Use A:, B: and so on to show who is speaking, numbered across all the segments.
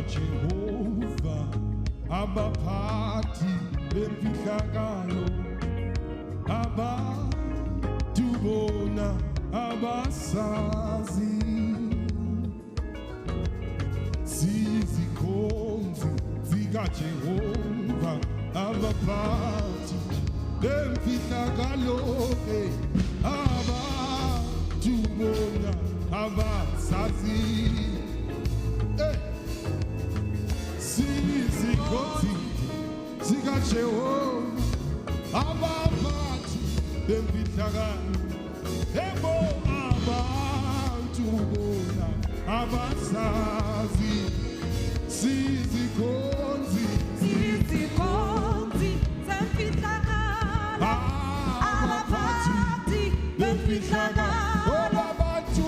A: Jehovah, abaphathi bemfihlakalo, abatubona abasazi, sizikhonzi zikaJehova, abaphathi bemfihlakalo, abatubona abasazi. Sizikhonzi zikaJehova, abaphathi bemfihlakalo, abantu bona abasazi. Sizikhonzi
B: zemfihlakalo, abaphathi bemfihlakalo,
A: abantu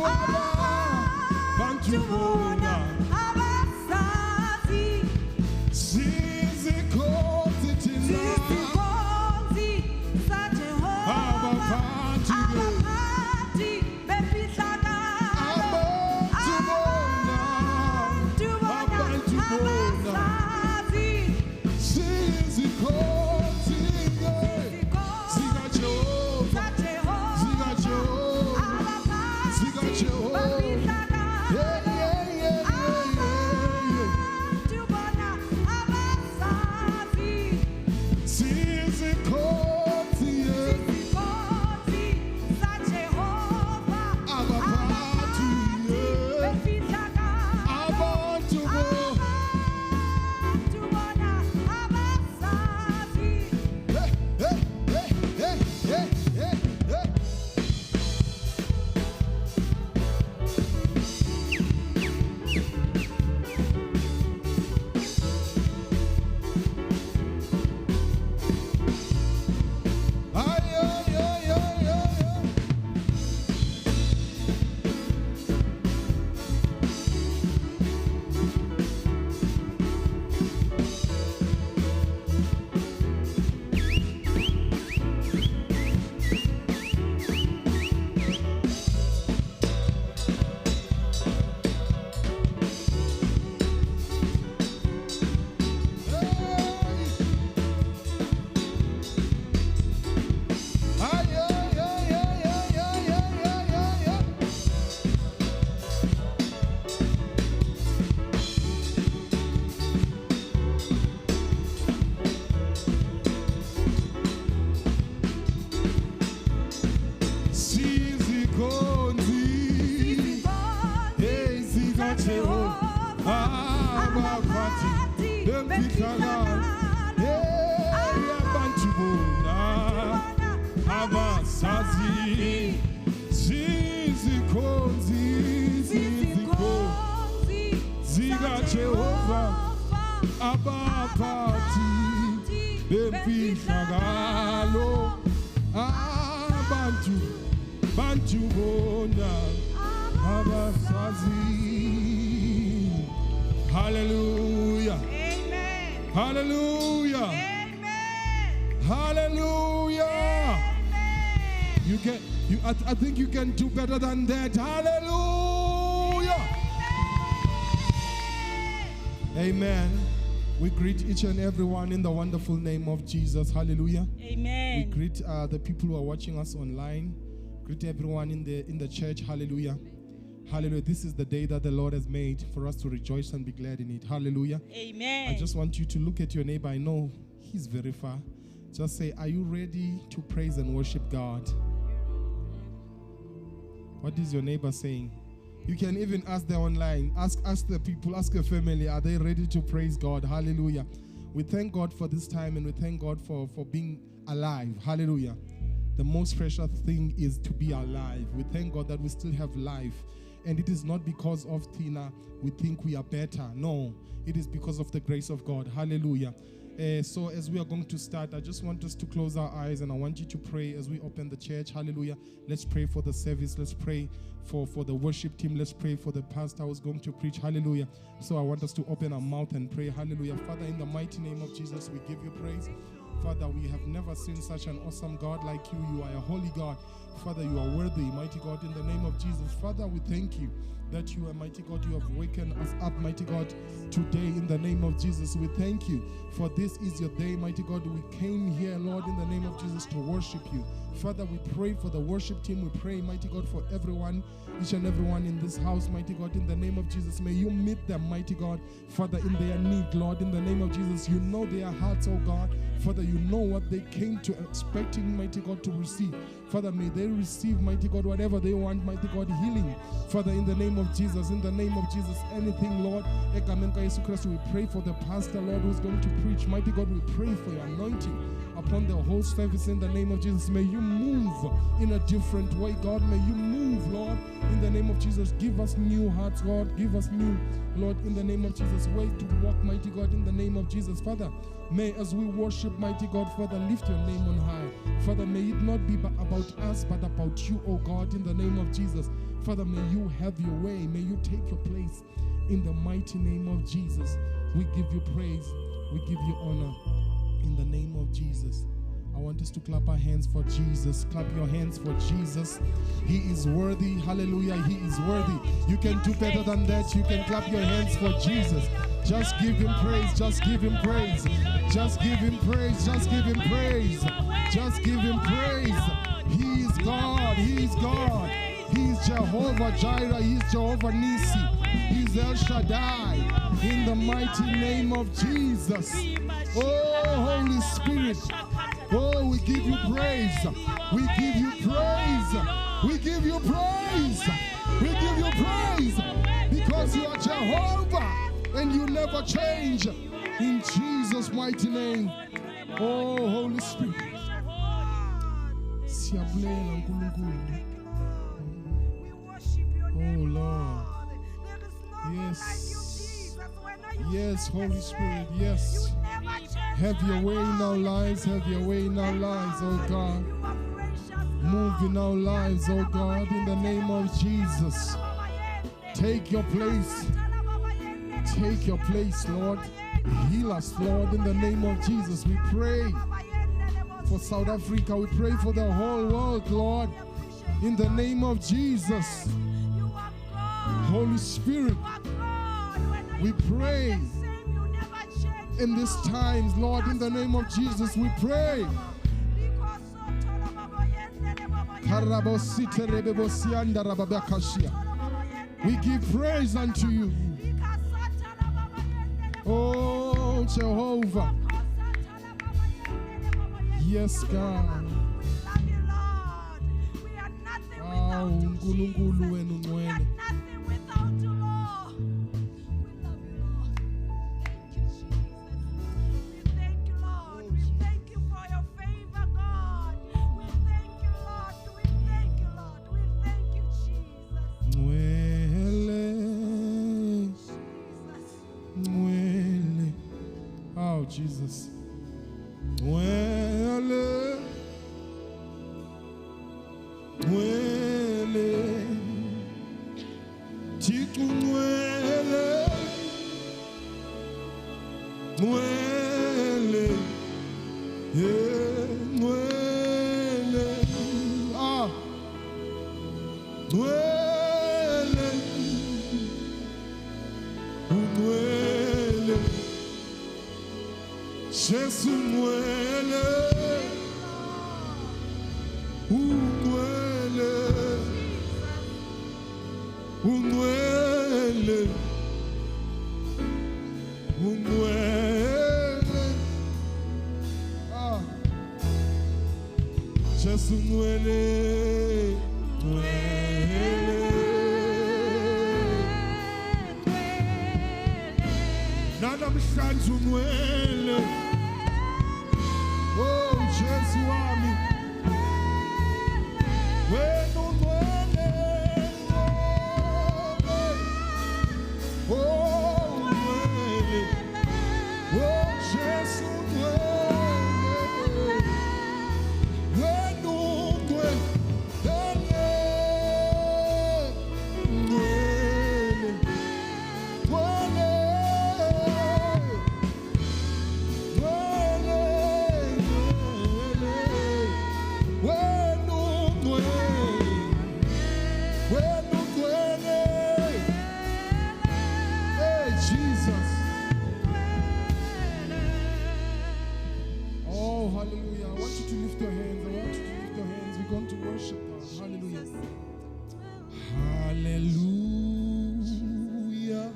A: bona bemfihlakalo abantu bona abasazi zizikhonzi zikaJehova abaphathi bemfihlakalo abantu bona abasazi. Hallelujah.
B: Amen.
A: Hallelujah.
B: Amen.
A: Hallelujah.
B: Amen.
A: I think you can do better than that. Hallelujah. Amen. We greet each and everyone in the wonderful name of Jesus. Hallelujah.
B: Amen.
A: We greet the people who are watching us online. Greet everyone in the church. Hallelujah. Hallelujah. This is the day that the Lord has made for us to rejoice and be glad in it. Hallelujah.
B: Amen.
A: I just want you to look at your neighbor. I know he's very far. Just say, are you ready to praise and worship God? What is your neighbor saying? You can even ask them online. Ask the people, ask your family, are they ready to praise God? Hallelujah. We thank God for this time and we thank God for being alive. Hallelujah. The most precious thing is to be alive. We thank God that we still have life. And it is not because of Tina we think we are better. No, it is because of the grace of God. Hallelujah. So as we are going to start, I just want us to close our eyes and I want you to pray as we open the church. Hallelujah. Let's pray for the service. Let's pray for the worship team. Let's pray for the pastor who's going to preach. Hallelujah. So I want us to open our mouth and pray. Hallelujah. Father, in the mighty name of Jesus, we give you praise. Father, we have never seen such an awesome God like you. You are a holy God. Father, you are worthy, mighty God, in the name of Jesus. Father, we thank you that you are mighty God. You have wakened us up, mighty God, today in the name of Jesus. We thank you for this is your day, mighty God. We came here, Lord, in the name of Jesus to worship you. Father, we pray for the worship team. We pray, mighty God, for everyone, each and everyone in this house, mighty God, in the name of Jesus. May you meet them, mighty God, Father, in their need, Lord, in the name of Jesus. You know their hearts, oh God. Father, you know what they came to expecting, mighty God, to receive. Father, may they receive, mighty God, whatever they want, mighty God, healing. Father, in the name of Jesus, anything, Lord. We pray for the pastor, Lord, who's going to preach. Mighty God, we pray for your anointing upon the whole service in the name of Jesus. May you move in a different way, God. May you move, Lord, in the name of Jesus. Give us new hearts, God. Give us new, Lord, in the name of Jesus, way to walk, mighty God, in the name of Jesus. Father, may as we worship, mighty God, Father, lift your name on high. Father, may it not be about us, but about you, oh God, in the name of Jesus. Father, may you have your way. May you take your place in the mighty name of Jesus. We give you praise. We give you honor in the name of Jesus. I want us to clap our hands for Jesus. Clap your hands for Jesus. He is worthy. Hallelujah. He is worthy. You can do better than that. You can clap your hands for Jesus. Just give him praise. Just give him praise. Just give him praise. Just give him praise. Just give him praise. He is God. He is God. He is Jehovah Jireh. He is Jehovah Nisi. He is El Shaddai. In the mighty name of Jesus. Oh, Holy Spirit. Oh, we give you praise. We give you praise. We give you praise. We give you praise. Because you are Jehovah and you never change. In Jesus' mighty name. Oh, Holy Spirit. Oh, Lord. Yes. Yes, Holy Spirit. Yes. Have your way in our lives. Have your way in our lives, oh God. Move in our lives, oh God, in the name of Jesus. Take your place. Take your place, Lord. Heal us, Lord, in the name of Jesus. We pray for South Africa. We pray for the whole world, Lord, in the name of Jesus. Holy Spirit, we pray in these times, Lord, in the name of Jesus, we pray. We give praise unto you. Oh, Jehovah. Yes, God. Jesus. Nwele. Nwele. Tiku nwele. Nwele. Yeah, nwele. Ah. Nwele. Nwele. Jesus nwele. Nwele. Nwele. Nwele. Ah. Jesus nwele. Nada mshanzu nwele. Oh, Jesu wami. Wenu nwele. Oh, nwele. Oh, Jesu nwele. Wenu nwele. Hallelujah.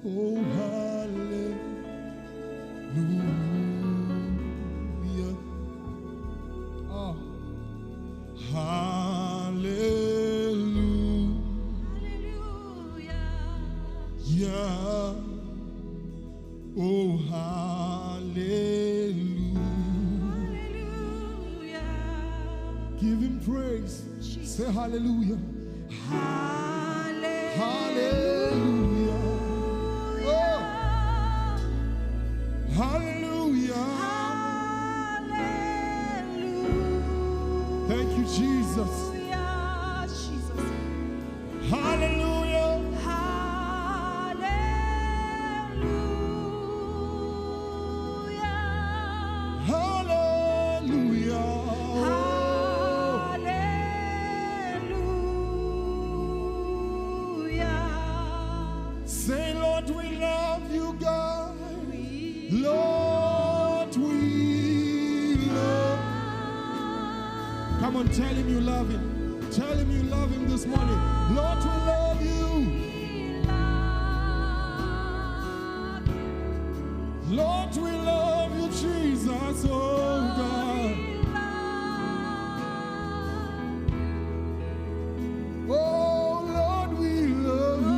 A: Oh, hallelujah. Oh, hallelujah. Yeah. Oh, hallelujah. Give him praise. Say hallelujah. Hallelujah. Oh. Hallelujah. Thank you, Jesus. Hallelujah. Say, Lord, we love you, God. Lord, we love. Come on, tell him you love him. Tell him you love him this morning. Lord, we love you. Lord, we love you, Jesus. Oh, God. Oh, Lord, we love you.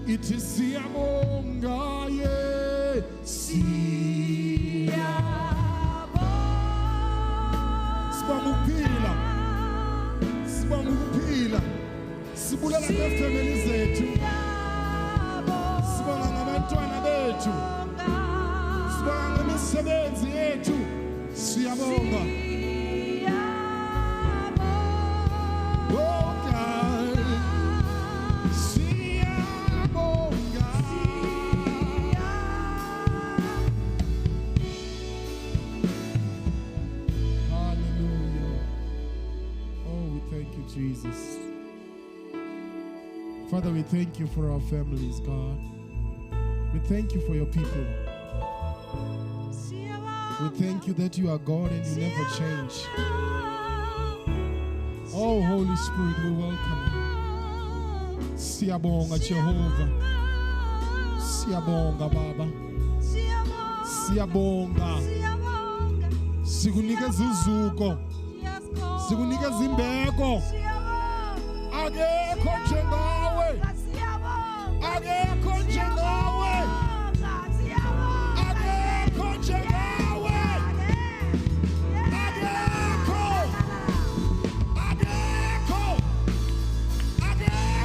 A: It is Siamonga, yeah. Sibamupila. Sibamupila. Sibulela ngefamily zethu. Sibonga ngabantwana bethu. Sibonga ngemisebenzi yethu. Siyabonga. Oh, God. Siyabonga. Hallelujah. Oh, we thank you, Jesus. Father, we thank you for our families, God. We thank you for your people. We thank you that you are God and you never change. Oh, Holy Spirit, we welcome you. Siyabonga Jehovah. Siyabonga Baba. Siyabonga. Sikunikeza izuko. Sikunikeza imbeko. Akekho njengawe. Akekho njengawe. Akekho njengawe. Akekho. Akekho. Akekho.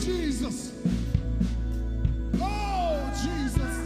A: Jesus. Oh, Jesus.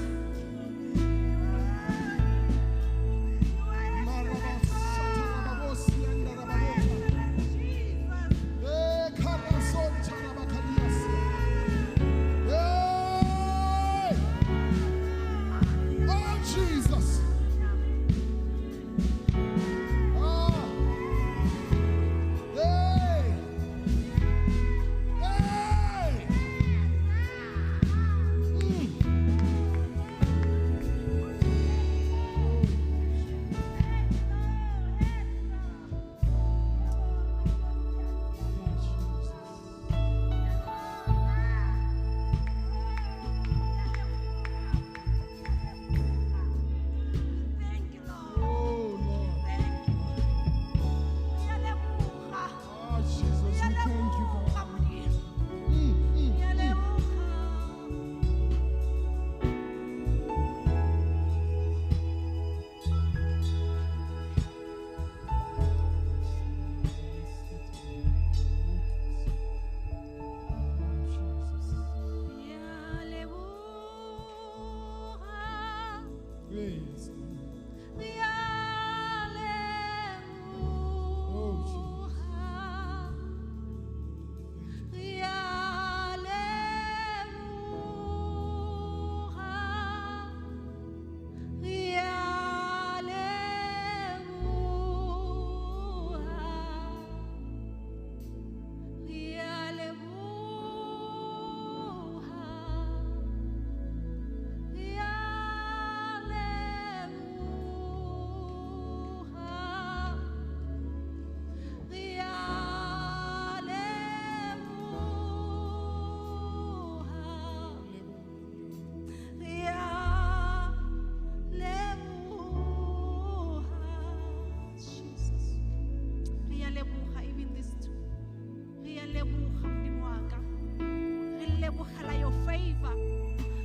B: Your favor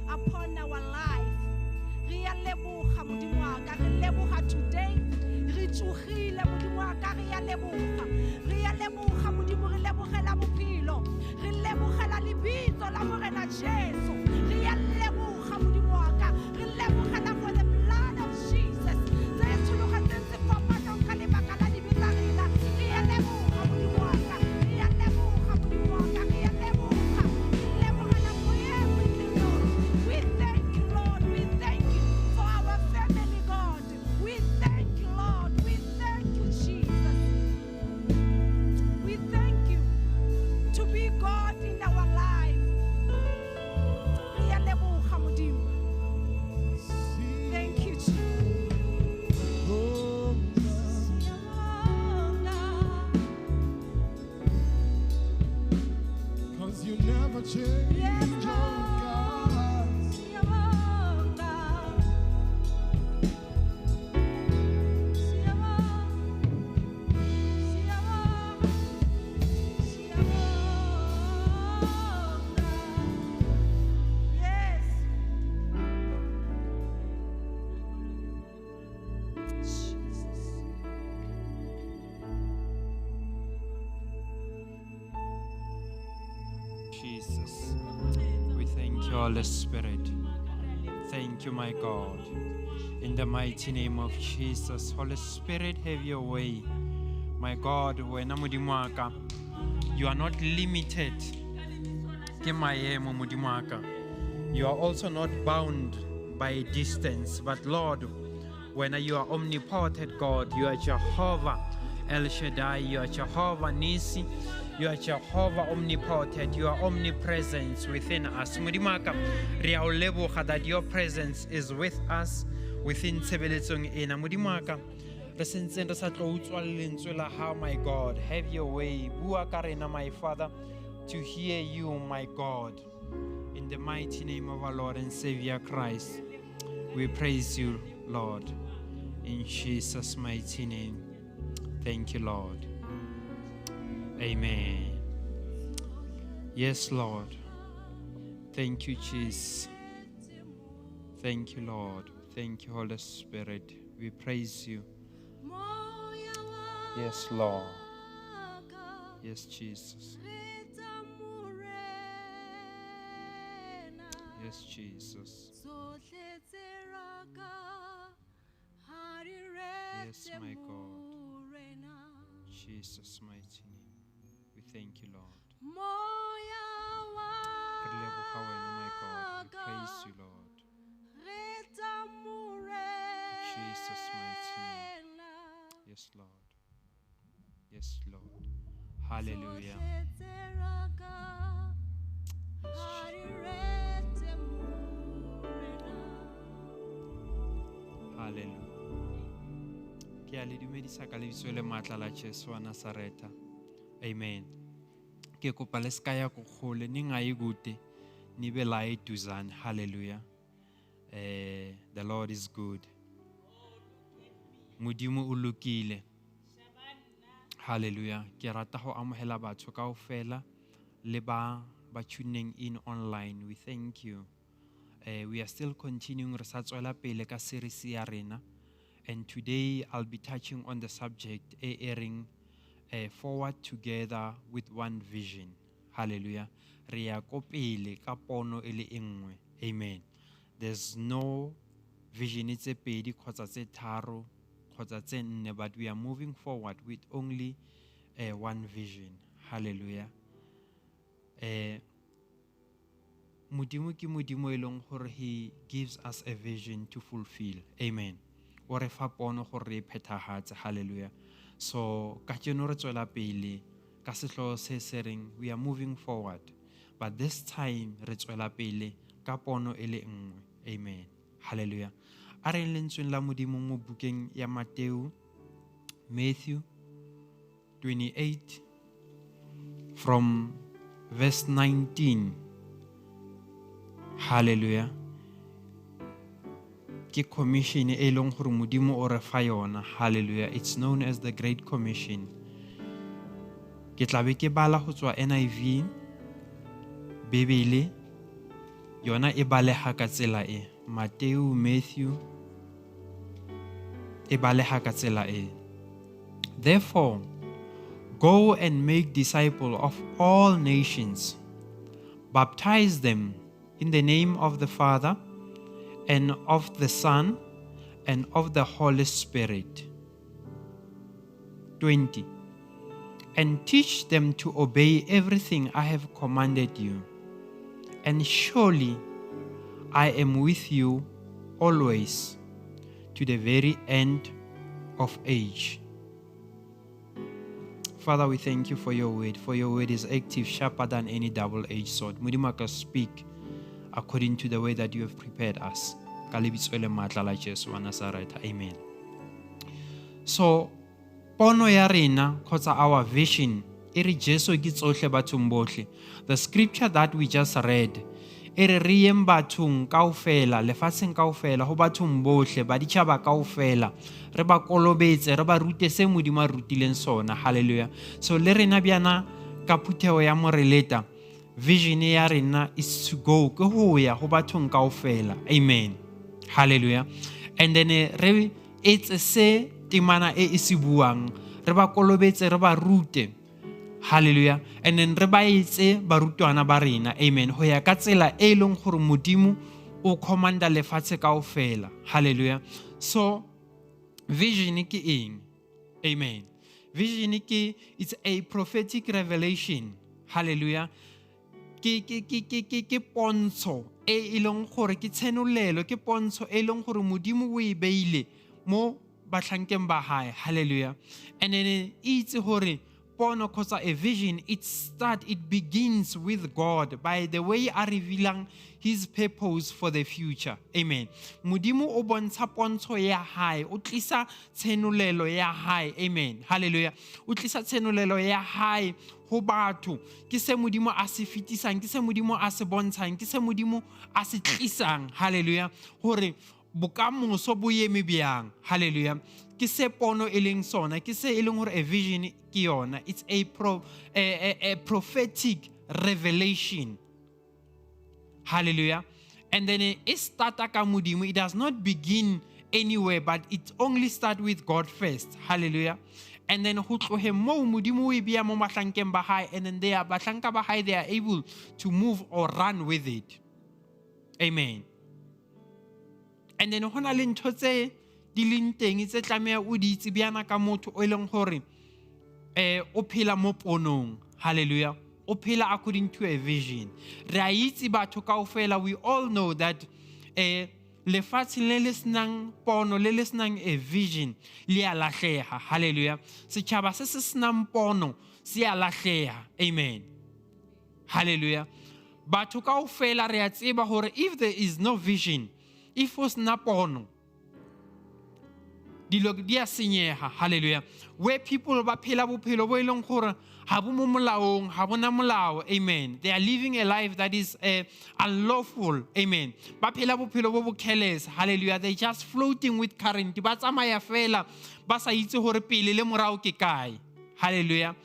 B: upon our life. Re a leboga modimo wa ka, re leboga today. Re tsogile modimo wa ka, re a leboga. Re a leboga modimo, re lebogela bophelo. Re lebogela lebitso la morena Jesu. Re a leboga modimo wa ka, re lebogela for the blood of Jesus. Tse tshologatseng sefapanong ka lebaka la dibetsa rena. Re a leboga modimo wa ka, re a leboga modimo wa ka, re a leboga. We thank you, Lord. We thank you for our family, God. We thank you, Lord. We thank you, Jesus. We thank you to be God in our life. Thank you, Jesus.
A: Cause you never change.
B: Yes,
A: oh God.
C: Jesus. We thank you, Holy Spirit. Thank you, my God. In the mighty name of Jesus, Holy Spirit, have your way. My God, when you are not limited. You are also not bound by distance. But Lord, when you are omnipotent God, you are Jehovah El Shaddai, you are Jehovah Nisi, you are Jehovah omnipotent, you are omnipresent within us. Mudimaka, riauleboga that your presence is with us within Sebeletsong ena. Mudimaka, re sentse re sa tlo utswa lentswe la how, my God, have your way. Bua ka rena, my Father, to hear you, my God. In the mighty name of our Lord and Savior Christ, we praise you, Lord. In Jesus' mighty name. Thank you, Lord. Amen. Yes, Lord. Thank you, Jesus. Thank you, Lord. Thank you, Holy Spirit. We praise you. Yes, Lord. Yes, Jesus. Yes, Jesus. Yes, my God. Jesus' mighty name. We thank you, Lord. Re leboga wena, my God. We praise you, Lord. In Jesus' mighty name. Yes, Lord. Yes, Lord. Hallelujah. Hallelujah. Ke a le dumedisa ka lebitso le maatla la Jesu wa Nazareta. Amen. Ke kopa le ska ya go kgole ni ngai gute ni be la eduzane. Hallelujah. The Lord is good. Modimo o lokile. Hallelujah. Ke rata go amogela batho kaofela le ba tuning in online. We thank you. We are still continuing re sa tswela pele ka series ya rena, and today I'll be touching on the subject airing forward together with one vision. Hallelujah. Re ya ko pele ka pono ele engwe. Amen. There's no vision tse pedi kgotsa tse tharo kgotsa tse nne, but we are moving forward with only one vision. Hallelujah. Modimo ke modimo elong gore he gives us a vision to fulfill. Amen. O re fa pono gore re phethagatse. Hallelujah. So ka tseno re tswela pele ka sehlo se sereng we are moving forward, but this time re tswela pele ka pono ele nngwe. Amen. Hallelujah. A re lentsweng la modimo mo bukeng ya Matthew, Matthew 28 from verse 19. Hallelujah. Ke commission e leng gore modimo o re fa yona. Hallelujah. It's known as the Great Commission. Ke tla be ke bala go tswa NIV Bible, yona e balega ka tsela e. Matthew e balega ka tsela e. Therefore, go and make disciples of all nations, baptize them in the name of the Father and of the Son and of the Holy Spirit. 20. And teach them to obey everything I have commanded you. And surely I am with you always to the very end of age. Father, we thank you for your word. For your word is active, sharper than any double-edged sword. Modimo ka speak according to the way that you have prepared us. Amen. So, pono ya rena kgotsa our vision e re Jesu ke tsohle bathong bohle. The scripture that we just read e re re yeng bathong kaofela lefatsheng kaofela ho bathong bohle ba ditjhaba kaofela re ba kolobetse re ba rute se modimo a rutileng sona. Hallelujah. So le rena bjana ka phuthego ya moreleta vision ya rena is to go ke ho ya ho bathong kaofela. Amen. Hallelujah. And then re it's se timana e se buang re ba kolobetse re ba rute. Hallelujah. And then re ba etse barutwana ba rena. Amen. Ho ya ka tsela e leng gore modimo o commanda lefatshe kaofela. Hallelujah. So vision ke eng? Amen. Vision ke it's a prophetic revelation. Hallelujah. Ke pontsho e leng gore ke tshenolelo ke pontsho e leng gore modimo o e beile mo batlhankeng ba hae. Hallelujah. And then it's gore pono kgotsa a vision it begins with God by the way a revealing his purpose for the future. Amen. Modimo o bontsha pontsho ya hae o tlisa tshenolelo ya hae. Amen. Hallelujah. O tlisa tshenolelo ya hae ho batho ke se modimo a se fitisang ke se modimo a se bontshang ke se modimo a se tlisang. Hallelujah. Hore bokamoso bo yeme byang. Hallelujah. Ke se pono e leng sona ke se e leng hore a vision ke yona. It's a prophetic revelation. Hallelujah. And then it starts ka modimo. It does not begin anywhere, but it only starts with God first. Hallelujah. And then ho tlohe mo modimo e bia mo mahlankeng ba hae, and then they are bahlanka ba hae they are able to move or run with it. Amen. And then hona le ntho tse di leng teng tse tlameha o di itse bjana ka motho o leng gore o phela mo ponong. Hallelujah. O phela according to a vision. Re a itse batho kaofela, we all know that lefatshe le le senang pono, le le senang a vision, le a lahleha. Hallelujah. Setjhaba se se senang pono se a lahleha. Amen. Hallelujah. Batho kaofela re a tseba hore if there is no vision, if o sena pono, dilo di a senyeha. Hallelujah. Where people ba phela bophelo bo ileng gore ha bo mo molaong, ha bona molao. Amen. They are living a life that is unlawful. Amen. Ba phela bophelo bo bo careless. Hallelujah. They just floating with current. Ba tsamaya fela ba sa itse hore pele le morao ke kae. Hallelujah.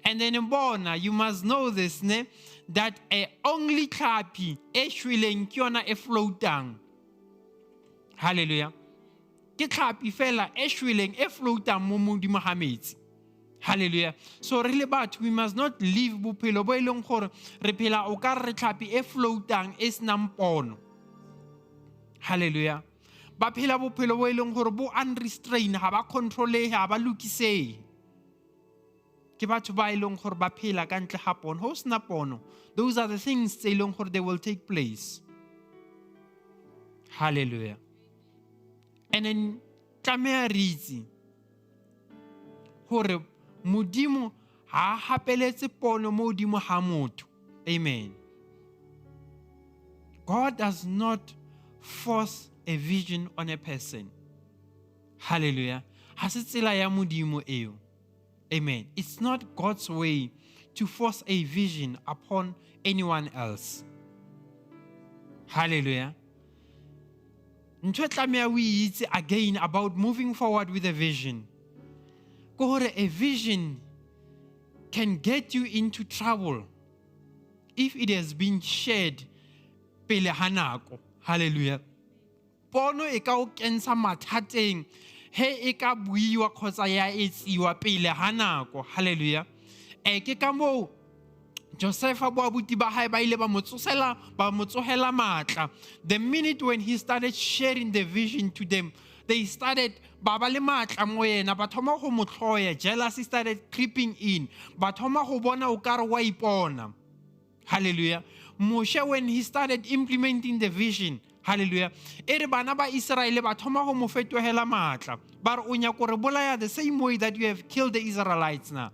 C: And then bona, you must know this, ne, that only tlhapi e shweleng ke yona e floatang. Hallelujah. Ke tlhapi fela e shweleng e floatang mo modimo ga metsi. Hallelujah. So really batho, we must not live bophelo bo ileng gore re phela o ka re tlhapi e floatang e senang pono. Hallelujah. Ba phela bophelo bo ileng gore bo unrestrained, ha ba controle, ha ba lokisehe. Ke batho ba ileng gore ba phela ka ntle ga pono. Ho sena pono, those are the things tse ileng gore they will take place. Hallelujah. And then tlameha re itse gore modimo ha hapeletse pono mo modimo ha motho. Amen. God does not force a vision on a person. Hallelujah. Ha se tsela ya modimo eo. Amen. It's not God's way to force a vision upon anyone else. Hallelujah. Ntho tlameha we itse again about moving forward with a vision. Gore a vision can get you into trouble if it has been shared pele ha nako. Hallelujah. Pono e ka o kentsha mathateng he e ka buiwa kgotsa ya etsiwa pele ha nako. Hallelujah. Ke ka mo Joseph bo abuti ba hae ba ile ba motsosela ba motsogela matla. The minute when he started sharing the vision to them, they started ba le matla mo yena, ba thoma go motloya. Jealousy started creeping in. Ba thoma go bona o ka re wa ipona. Hallelujah. Moshe, when he started implementing the vision, hallelujah, ere bana ba Israel ba thoma go mo fetohela matla, ba re o nya go re bolaya the same way that you have killed the Israelites now.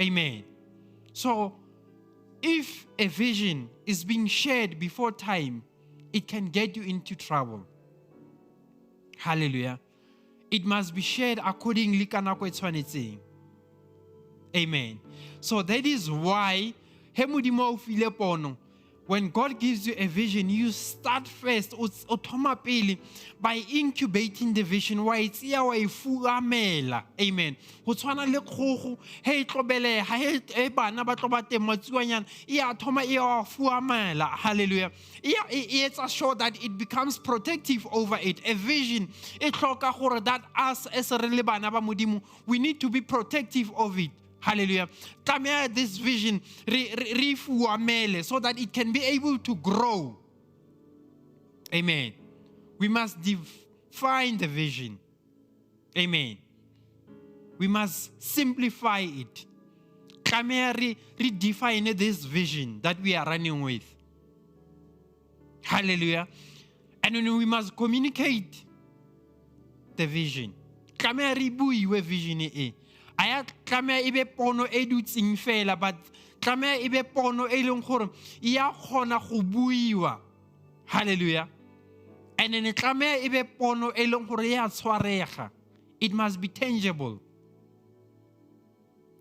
C: Amen. So if a vision is being shared before time, it can get you into trouble. Hallelujah. It must be shared accordingly ka nako e tshwanetseng. Amen. So that is why he modimo o file pono, when God gives you a vision, you start first o thoma pele by incubating the vision. Wa itsia wa ifuamela. Amen. Go tshwana le kgogo he tlobele ha he bana ba tlo ba teng matsuanyana e a thoma e a fuamela. Hallelujah. It's sure that it becomes protective over it. A vision e tloka gore that us as re le bana ba modimo, we need to be protective of it. Hallelujah. Tlameha this vision re fuamele so that it can be able to grow. Amen. We must define the vision. Amen. We must simplify it. Tlameha re define this vision that we are running with. Hallelujah. And then we must communicate the vision. Tlameha re buiwe vision e. Aya tlameha ebe pono e dutseng fela, but tlameha ebe pono e leng gore ya kgona go buiwa. Hallelujah. And then tlameha ebe pono e leng gore ya tshwarega. It must be tangible.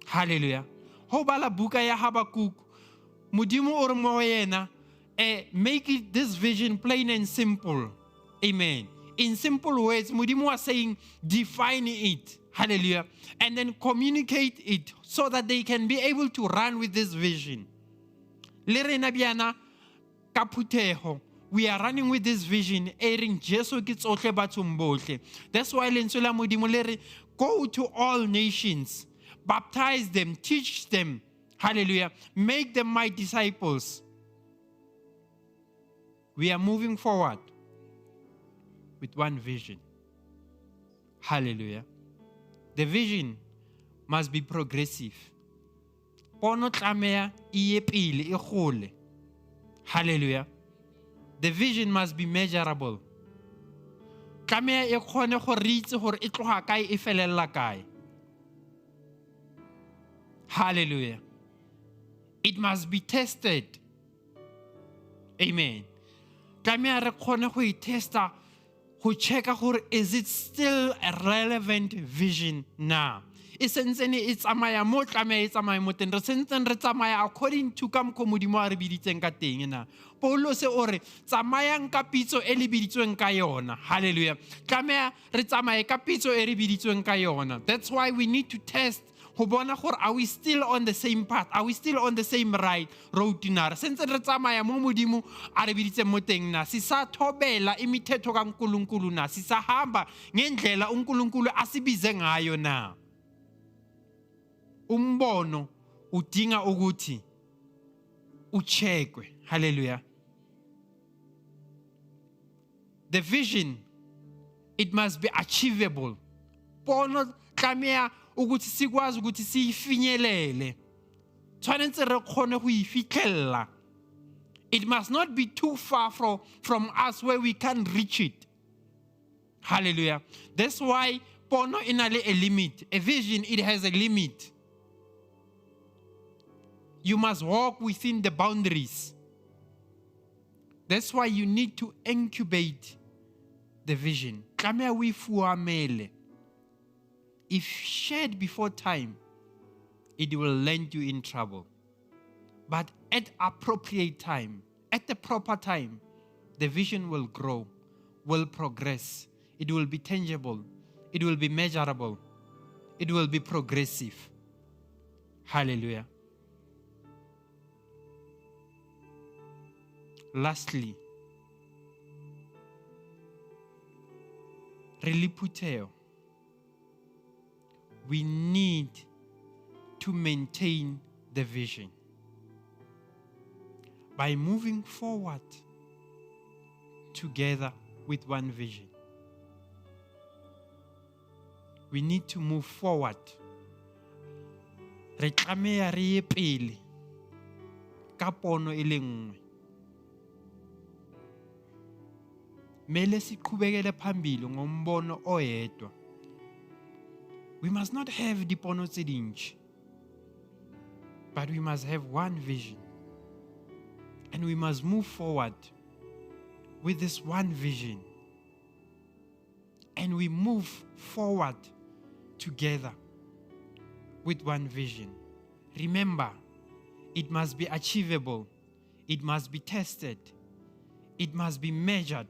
C: Hallelujah. Ho bala buka ya Habakuk, modimo o re mo yena, make it this vision plain and simple. Amen. In simple words, modimo was saying define it. Hallelujah. And then communicate it so that they can be able to run with this vision. Le rena biana ka phuthego, we are running with this vision, airing Jesu ke tsohle bathong bohle. That's why lentswe la modimo le re, go to all nations, baptize them, teach them. Hallelujah. Make them my disciples. We are moving forward with one vision. Hallelujah. The vision must be progressive. Pono tlameha e ye pele, e gole. Hallelujah. The vision must be measurable. Tlameha e kgone go re itse gore e tloga kae e felela kae. Hallelujah. It must be tested. Amen. Tlameha re kgone go e testa, go checka gore is it still a relevant vision now. E sentsene e tsamaya mo tlameha e tsamaya mo teng. Re sentsene re tsamaya according to ka mokgwa Modimo a re biditseng ka teng na. Paulo se o re tsamayang ka pitso e le biditsweng ka yona. Hallelujah. Tlameha re tsamaye ka pitso e re biditsweng ka yona. That's why we need to test. Go bona gore are we still on the same path? Are we still on the same right road na? Sentse re tsamaya mo Modimo a re biditseng mo teng na. Sisa thobela imithetho ka uNkulunkulu na. Sisa hamba ngendlela uNkulunkulu asibize ngayo na. Umbono udinga ukuthi uchekwe. Hallelujah. The vision, it must be achievable. Pono tlameha ukuthi sikwazi ukuthi siyifinyelele. Tshwanetse re kgone go ifitlhella. It must not be too far from us where we can't reach it. Hallelujah. That's why pono ina le a limit. A vision, it has a limit. You must walk within the boundaries. That's why you need to incubate the vision. Tlameha we fuamele. If shared before time, it will land you in trouble. But at appropriate time, at the proper time, the vision will grow, will progress. It will be tangible. It will be measurable. It will be progressive. Hallelujah. Lastly, reliputeo. We need to maintain the vision by moving forward together with one vision. We need to move forward. Re tlameha re ye pele ka pono e le nngwe. Mele siqhubekele phambili ngombono oyedwa. We must not have dipono tse dintsi, but we must have one vision. And we must move forward with this one vision. And we move forward together with one vision. Remember, it must be achievable. It must be tested. It must be measured.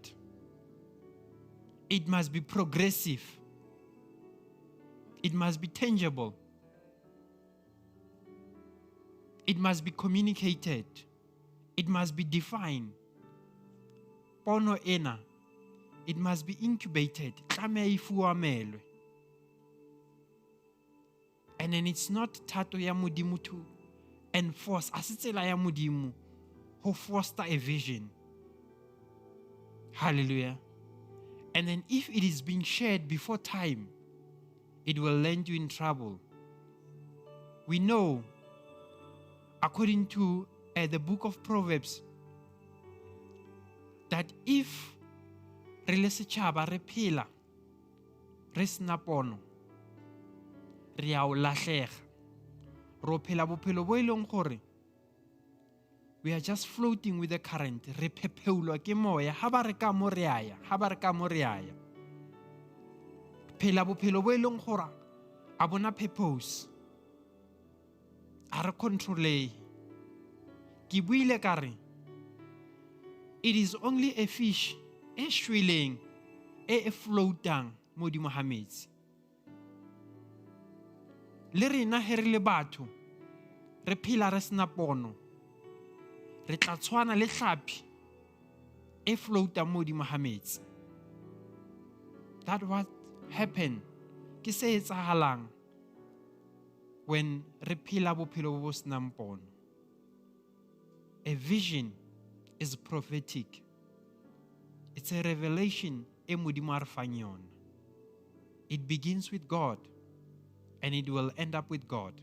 C: It must be progressive. It must be tangible. It must be communicated. It must be defined. Pono ena, it must be incubated. Tlameha ifuamelwe. And then it's not thato ya Modimo to enforce. Asitsela ya Modimo who foster a vision. Hallelujah. And then if it is being shared before time, it will land you in trouble. We know, according to the book of Proverbs, that if re le setšhaba re phela re sena pono, re a o lahlega, ro phela bophelo bo e leng gore we are just floating with the current. Re phepheulwa ke moya, ha ba re ka mo re aya, ha ba re ka mo re aya. Phela bophelo bo e leng gore a bona purpose, a re controlei. Ke buile ka re, it is only a fish e shweleng e floatang mo di ha metsi. Le rena he re le batho re phela re sena pono, re tla tshwana le hlapi e floatang mo di ha metsi. That what happened ke se etsagalang when re phela bophelo bo senang pono. A vision is prophetic. It's a revelation e Modimo a re fang yona. It begins with God and it will end up with God.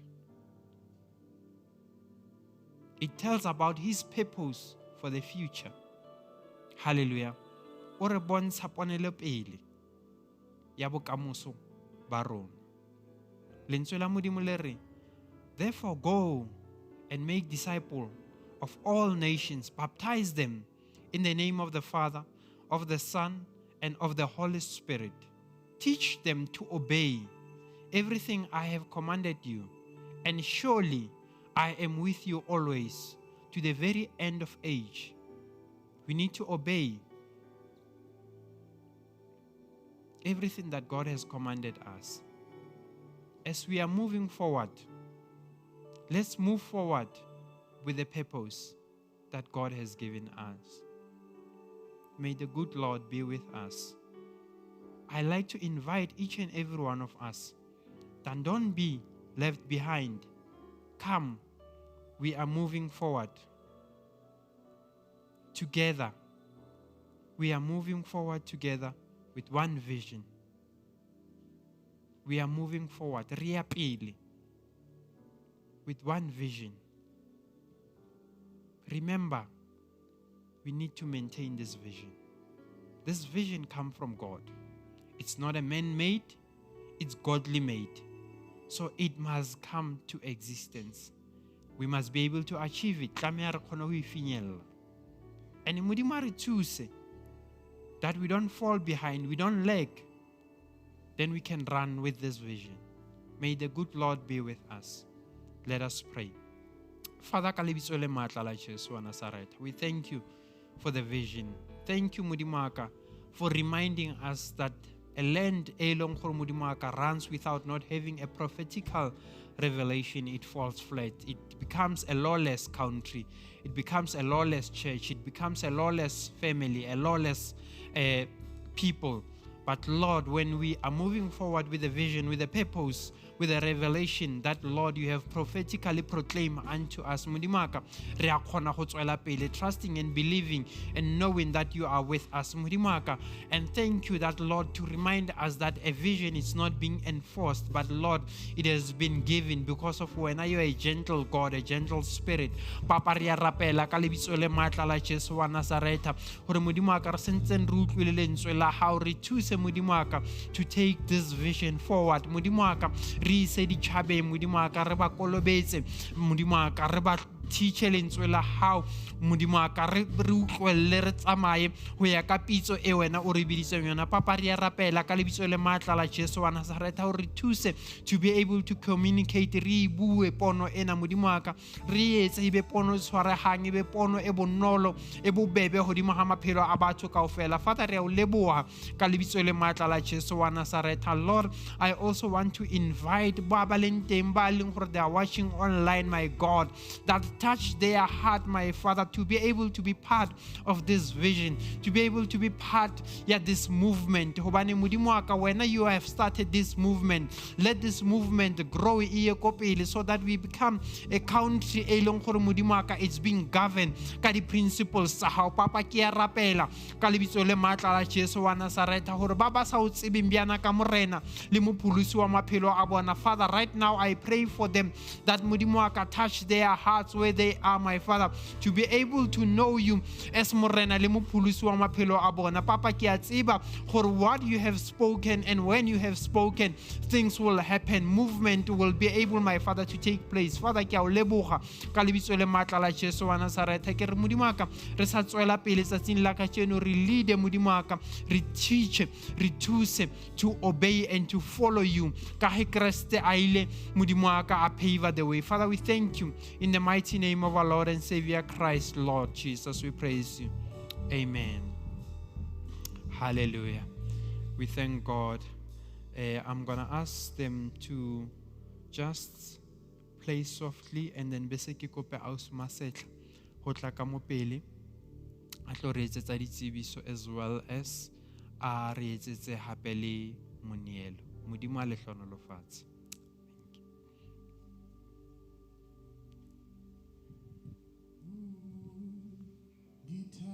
C: It tells about His purpose for the future. Hallelujah. O re bontsha ponelopele ya bokamoso ba rona. Lentswe la Modimo le re, therefore go and make disciples of all nations, baptize them in the name of the Father, of the Son, and of the Holy Spirit. Teach them to obey everything I have commanded you, and surely I am with you always to the very end of age. We need to obey everything that God has commanded us. As we are moving forward, let's move forward with the purpose that God has given us. May the good Lord be with us. I like to invite each and every one of us that don't be left behind. Come, we are moving forward together. We are moving forward together with one vision. We are moving forward, ria pele, with one vision. Remember, we need to maintain this vision. This vision comes from God. It's not a man-made, it's godly made. So it must come to existence. We must be able to achieve it. And Modimo re thuse that we don't fall behind, we don't lag. Then we can run with this vision. May the good Lord be with us. Let us pray. Father, ka lebitso le matla la Jesu wa Nazareth, we thank you for the vision. Thank you, Modimo aka, for reminding us that a land e leng gore Modimo aka runs without not having a prophetical revelation, it falls flat. It becomes a lawless country. It becomes a lawless church. It becomes a lawless family, a lawless people. But Lord, when we are moving forward with a vision, with a purpose, with a revelation that, Lord, you have prophetically proclaimed unto us, Modimo aka, re a kgona go tswela pele, trusting and believing and knowing that you are with us, Modimo aka. And thank you that, Lord, to remind us that a vision is not being enforced, but, Lord, it has been given because of when you are a gentle God, a gentle spirit. Papa, re a rapela ka lebitso le matla la Jesu wa Nazareth, gore Modimo aka re sentseng re utlwile lentswe la hao, re thuse Modimo aka to take this vision forward. Modimo aka re se di chabe, Modimo aka re ba kolobetse, Modimo aka re ba teach lentswe la hao, Modimo aka re utlwelle re tsamaye go ya ka pitso e wena o re biditseng yona. Papa, re a rapela ka lebitso le matla la Jesu wa Nazareth o re thuse to be able to communicate, re bue pono ena, Modimo aka re etse ibe pono tshwarehang, ibe pono e bonolo e bobebe godimo ga maphelo a batho kaofela. Father, re a o leboga ka lebitso le matla la Jesu wa Nazareth. Lord, I also want to invite ba ba leng teng ba leng gore they are watching online, my God, that touch their heart, my Father, to be able to be part of this vision, to be able to be part of this movement. Hobane Modimo aka, when you have started this movement, let this movement grow so that we become a country e leng gore Modimo aka it's being governed ka di principles tsa hao. Papa, ke a rapela ka lebitso le matla la Jesu wa Nazareth gore ba ba sa o tsebeng biana ka morena le mopholosi wa maphelo a bona. Father, right now I pray for them that Modimo aka touch their hearts where they are, my Father, to be able to know you as morena le mopholosi wa maphelo a bona. Papa, ke a tseba gore what you have spoken, and when you have spoken, things will happen. Movement will be able, my Father, to take place. Father, ke a o leboga ka lebitso le matla la Jesu wa Nazareth. Ke re Modimo aka re sa tswela pele tsatsing la ka tseno, re lead Modimo aka, re teach, re thuse to obey and to follow you. Ka he Kriste a ile Modimo aka a pave the way. Father, we thank you in the mighty name of our Lord and Savior Christ, Lord Jesus. We praise you. Amen. Hallelujah. We thank God. I'm going to ask them to just play softly, and then bese ke kope aus masetla go tla ka mo pele a tlo re etsetsa ditsebiso, as well as a re etsetse hape le monielo. Modimo a le hlonolofatse.
A: Thank you.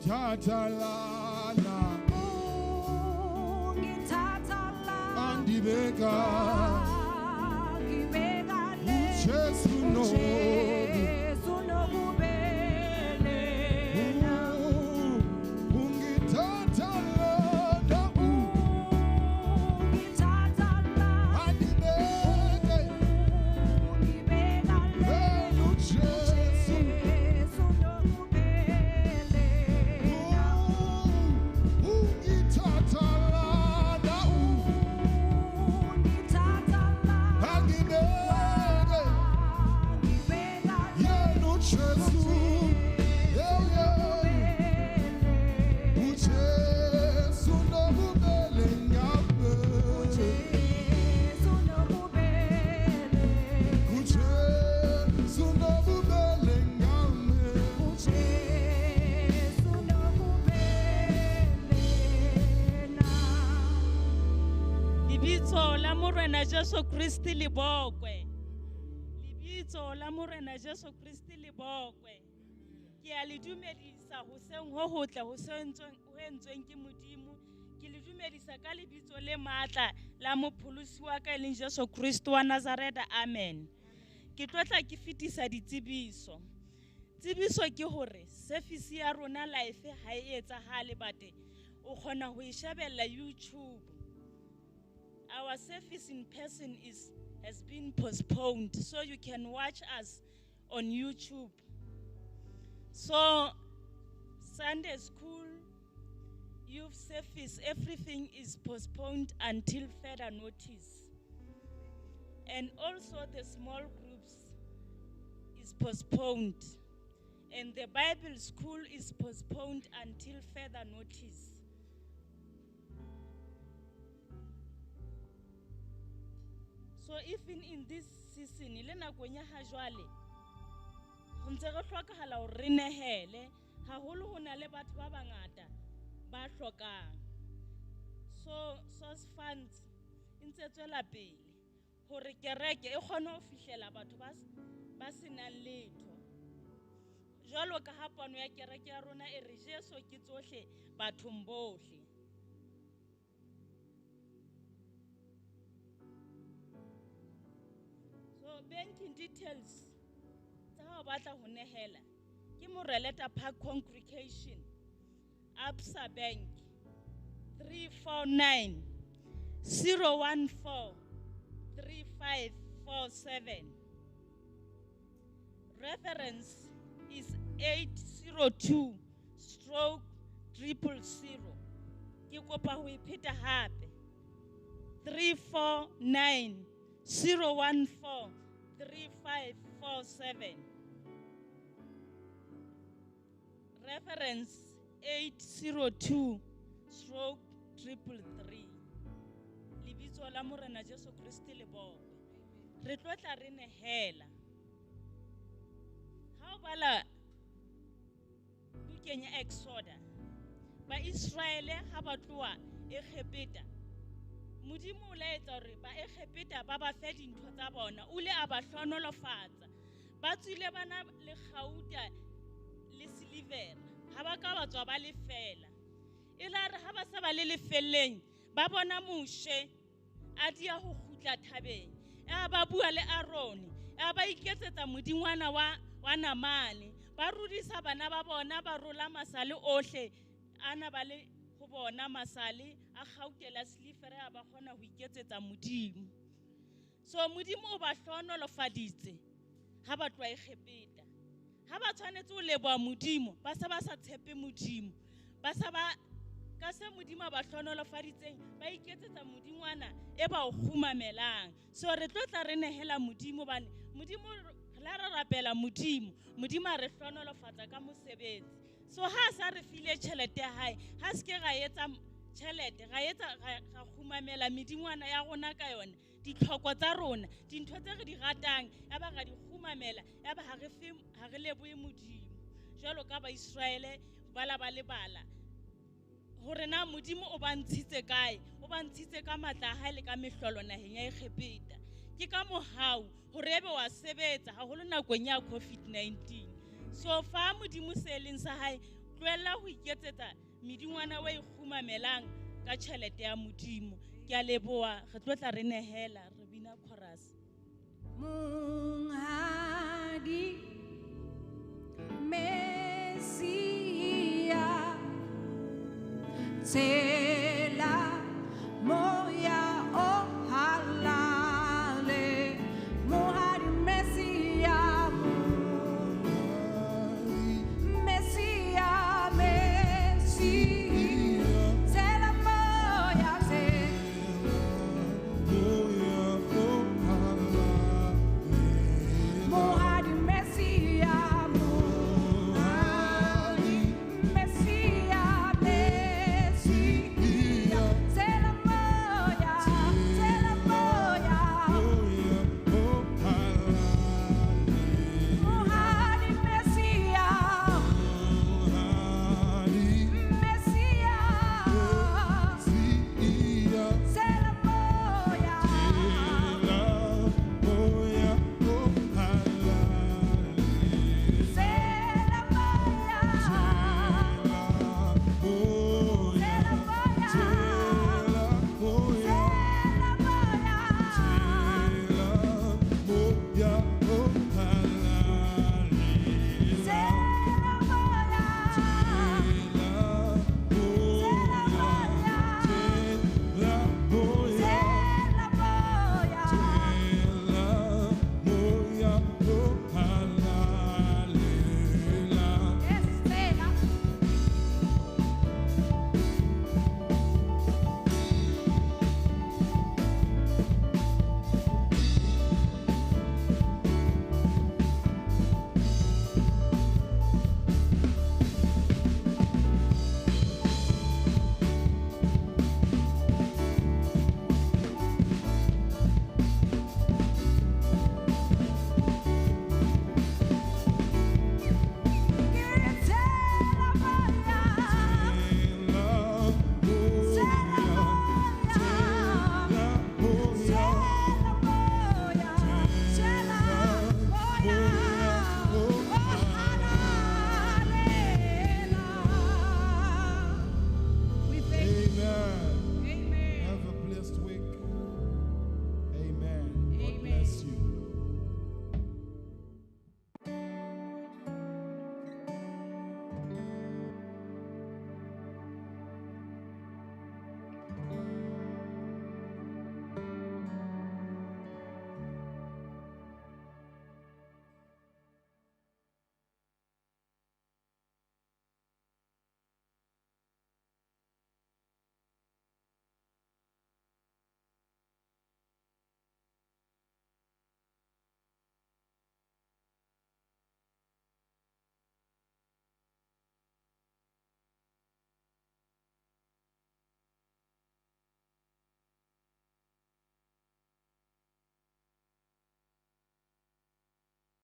A: Tatalana
B: ungithathala
A: andibeka
B: ngibeka le
A: Jesu no
B: Jesu nokubelela
A: ungithathana
B: ungithathala
A: andibeka
B: ngibeka le
A: wenu Jesu
B: Jesu nokubelela
A: ungithathana
B: ungithathala
A: andibeka
B: ngibeka
A: yenu Jesu uJesu nobubele ngabe
B: Jesu nokubelela
A: uJesu nobubele ngabe
B: Jesu nokubelela
D: Lebitso la Morena Jesu Kristi le bokwe. Lebitso la Morena Jesu Kristi le bokwe. Ke a le dumedisa hoseng ho hotle ho entsweng ke Modimo. Ke le dumedisa ka lebitso le matla la mopholosi wa ka e leng Jesu Kristo wa Nazareta. Amen. Ke tlotla ke fetisa ditsebiso. Tsebiso ke hore service ya rona live ha e etsahale bate o kgona ho e shebella YouTube. Our service in person has been postponed, so you can watch us on YouTube. So, Sunday school, youth service, everything is postponed until further notice. And also the small groups is postponed. And the Bible school is postponed until further notice. So even in this season, le nakong ya ha jwale, ho ntse re hlokahala hore re nehele, haholo ho na le batho ba bangata ba hlokang. So source funds e ntse tswela pele hore kereke e kgone ho fihlela batho ba senang letho. Jwalo ka ha pono ya kereke ya rona e re Jesu ke tsohle bathong bohle. So banking details tsa ha o batla ho nehela ke Moreleta Park Congregation, Absa Bank, 349 014 3547. Reference is 802/000. Ke kopa ho ipheta hape. 349 014 3547. Reference 802/333. Lebitso la Morena Jesu Kristi le bokwe. Re tlotla re nehela. Ha o bala bukeng ya Exodus, ba Israele ha ba tloa Egepeta, Modimo o laetsa hore ba Egepeta ba ba fe dintho tsa bona, o le a ba hlonolofatsa. Ba tswile bana le gauta le silivera, ha ba ka ba tswa ba le fela. E la re ha ba sa ba le lefelleng, ba bona Moshe a dia ho khutla thabeng. Ya ba bua le Aaron, ya ba iketsetsa modingwana wa namane. Ba rudisa bana ba bona ba rola masale ohle ana ba le ho bona masale a gautela silivera ya ba kgona ho iketsetsa Modimo. So Modimo o ba hlonolofaditse ha ba tloa Egepeta. Ha ba tshwanetse ho leboha Modimo, ba sa tshepe Modimo. Ba sa ba ka se Modimo ba hlonolofaditseng, ba iketsetsa modingwana e ba o khumamelang. So re tlotla re nehela Modimo bane Modimo la re rapela Modimo a re hlonolofatsa ka mosebetsi. So ha sa re file tjhelete ya hae, ha se ke ga etsa tjhelete, ga khumamela medingwana ya rona ka yona, ditlhoko tsa rona, dintho tse re di ratang, ya ba ga di khumamela, ya ba ha re lebohe Modimo. Jwalo ka ba Israele ba la ba lebala hore na Modimo o ba ntshitse kae, o ba ntshitse ka matla a hae le ka mehlolo naheng ya Egepeta. Ke ka mohau hore ebe wa sebetsa haholo nakong ya COVID-19. So fa Modimo se leng sa hae tlohella ho iketsetsa medingwana wa ikgumamelang ka tjhelete ya Modimo. Ke a leboha, re tlo tla re nehela, re bina chorus.
B: Monghadi Mesia Tela Moya O Halale Monghadi Mesia Mesia Mesia